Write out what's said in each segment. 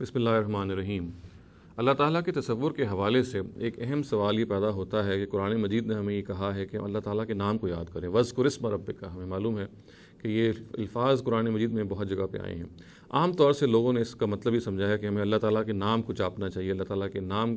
بسم اللہ الرحمن الرحیم۔ اللہ تعالیٰ کے تصور کے حوالے سے ایک اہم سوال یہ پیدا ہوتا ہے کہ قرآن مجید نے ہمیں یہ کہا ہے کہ اللہ تعالیٰ کے نام کو یاد کریں، وَاذْكُرِ اسْمَ رَبِّكَ۔ ہمیں معلوم ہے کہ یہ الفاظ قرآن مجید میں بہت جگہ پہ آئے ہیں۔ عام طور سے لوگوں نے اس کا مطلب یہ سمجھا ہے کہ ہمیں اللہ تعالیٰ کے نام کو جاپنا چاہیے، اللہ تعالیٰ کے نام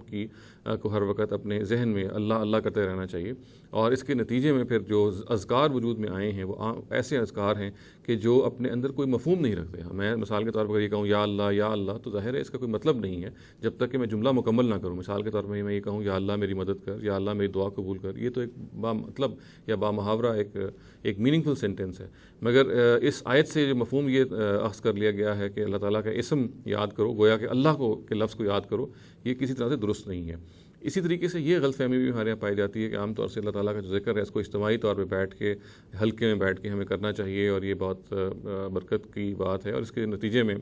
کو ہر وقت اپنے ذہن میں اللہ اللہ کرتے رہنا چاہیے، اور اس کے نتیجے میں پھر جو اذکار وجود میں آئے ہیں وہ ایسے اذکار ہیں کہ جو اپنے اندر کوئی مفہوم نہیں رکھتے۔ میں مثال کے طور پر یہ کہوں یا اللہ تو ظاہر ہے اس کا کوئی مطلب نہیں ہے جب تک کہ میں جملہ مکمل نہ کروں۔ مثال کے طور پر میں یہ کہوں یا اللہ میری مدد کر، یا اللہ میری دعا قبول کر، یہ تو ایک با مطلب یا با محاورہ ایک میننگ فل سینٹینس ہے، مگر اس آیت سے جو مفہوم یہ اخذ کر لیا گیا ہے کہ اللہ تعالیٰ کا اسم یاد کرو، گویا کہ اللہ کے لفظ کو یاد کرو، یہ کسی طرح سے درست نہیں ہے۔ اسی طریقے سے یہ غلط فہمی بھی ہمارے یہاں پائی جاتی ہے کہ عام طور سے اللہ تعالیٰ کا جو ذکر ہے اس کو اجتماعی طور پہ بیٹھ کے حلقے میں بیٹھ کے ہمیں کرنا چاہیے، اور یہ بہت برکت کی بات ہے، اور اس کے نتیجے میں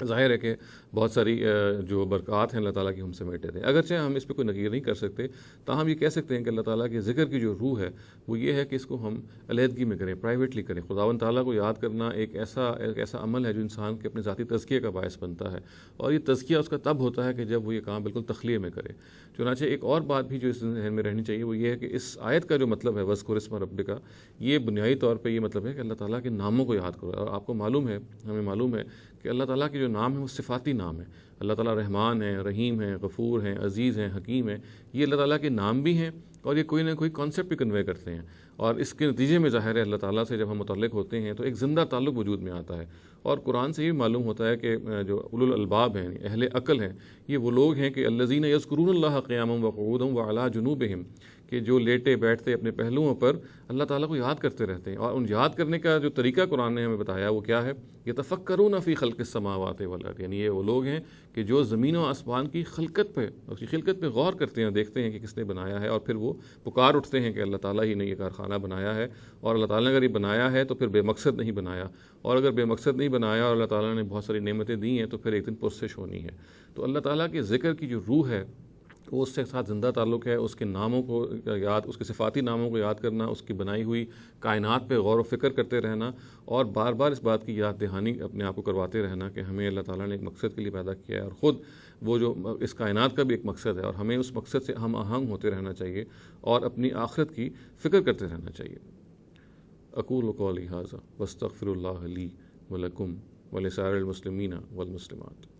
ظاہر ہے کہ بہت ساری جو برکات ہیں اللہ تعالیٰ کی ہم سمیٹے تھے۔ اگرچہ ہم اس پہ کوئی نکیر نہیں کر سکتے، تاہم یہ کہہ سکتے ہیں کہ اللہ تعالیٰ کے ذکر کی جو روح ہے وہ یہ ہے کہ اس کو ہم علیحدگی میں کریں، پرائیویٹلی کریں۔ خداوند تعالیٰ کو یاد کرنا ایک ایسا عمل ہے جو انسان کے اپنے ذاتی تزکیے کا باعث بنتا ہے، اور یہ تزکیہ اس کا تب ہوتا ہے کہ جب وہ یہ کام بالکل تخلیہ میں کرے۔ چنانچہ ایک اور بات بھی جو اس ذہن میں رہنی چاہیے وہ یہ ہے کہ اس آیت کا جو مطلب ہے وَاذْكُرِ اسْمَ رَبِّكَ، یہ بنیادی طور پہ یہ مطلب ہے کہ اللہ تعالیٰ کے ناموں کو یاد کرو۔ اور آپ کو معلوم ہے، ہمیں معلوم ہے کہ اللہ تعالیٰ کے جو نام ہیں وہ صفاتی نام ہیں۔ اللہ تعالیٰ رحمان ہیں، رحیم ہیں، غفور ہیں، عزیز ہیں، حکیم ہیں، یہ اللہ تعالیٰ کے نام بھی ہیں، اور یہ کوئی نہ کوئی کانسیپٹ بھی کنوے کرتے ہیں، اور اس کے نتیجے میں ظاہر ہے اللہ تعالیٰ سے جب ہم متعلق ہوتے ہیں تو ایک زندہ تعلق وجود میں آتا ہے۔ اور قرآن سے یہ بھی معلوم ہوتا ہے کہ جو اولو الالباب ہیں، اہل عقل ہیں، یہ وہ لوگ ہیں کہ الذین یذکرون اللہ قیاما وقعودا وعلی جنوبہم، کہ جو لیٹے بیٹھتے اپنے پہلوؤں پر اللہ تعالیٰ کو یاد کرتے رہتے ہیں۔ اور ان یاد کرنے کا جو طریقہ قرآن نے ہمیں بتایا وہ کیا ہے؟ یتفکرون فی خلق السماوات والارض، یعنی یہ وہ لوگ ہیں کہ جو زمین و آسمان کی خلقت پہ غور کرتے ہیں، دیکھتے ہیں کہ کس نے بنایا ہے، اور پھر وہ پکار اٹھتے ہیں کہ اللہ تعالیٰ ہی نے یہ کارخانہ بنایا ہے، اور اللہ تعالیٰ نے اگر یہ بنایا ہے تو پھر بے مقصد نہیں بنایا، اور اگر بے مقصد نہیں بنایا اور اللہ تعالیٰ نے بہت ساری نعمتیں دی ہیں تو پھر ایک دن پرسش ہونی ہے۔ تو اللہ تعالیٰ کے ذکر کی جو روح ہے وہ اس کے ساتھ زندہ تعلق ہے، اس کے ناموں کو یاد، اس کے صفاتی ناموں کو یاد کرنا، اس کی بنائی ہوئی کائنات پہ غور و فکر کرتے رہنا، اور بار بار اس بات کی یاد دہانی اپنے آپ کو کرواتے رہنا کہ ہمیں اللہ تعالیٰ نے ایک مقصد کے لیے پیدا کیا ہے، اور خود وہ جو اس کائنات کا بھی ایک مقصد ہے، اور ہمیں اس مقصد سے ہم آہنگ ہوتے رہنا چاہیے اور اپنی آخرت کی فکر کرتے رہنا چاہیے۔ اقول قولی ھذا واستغفر اللہ لی ولکم ولسائر المسلمین والمسلمات۔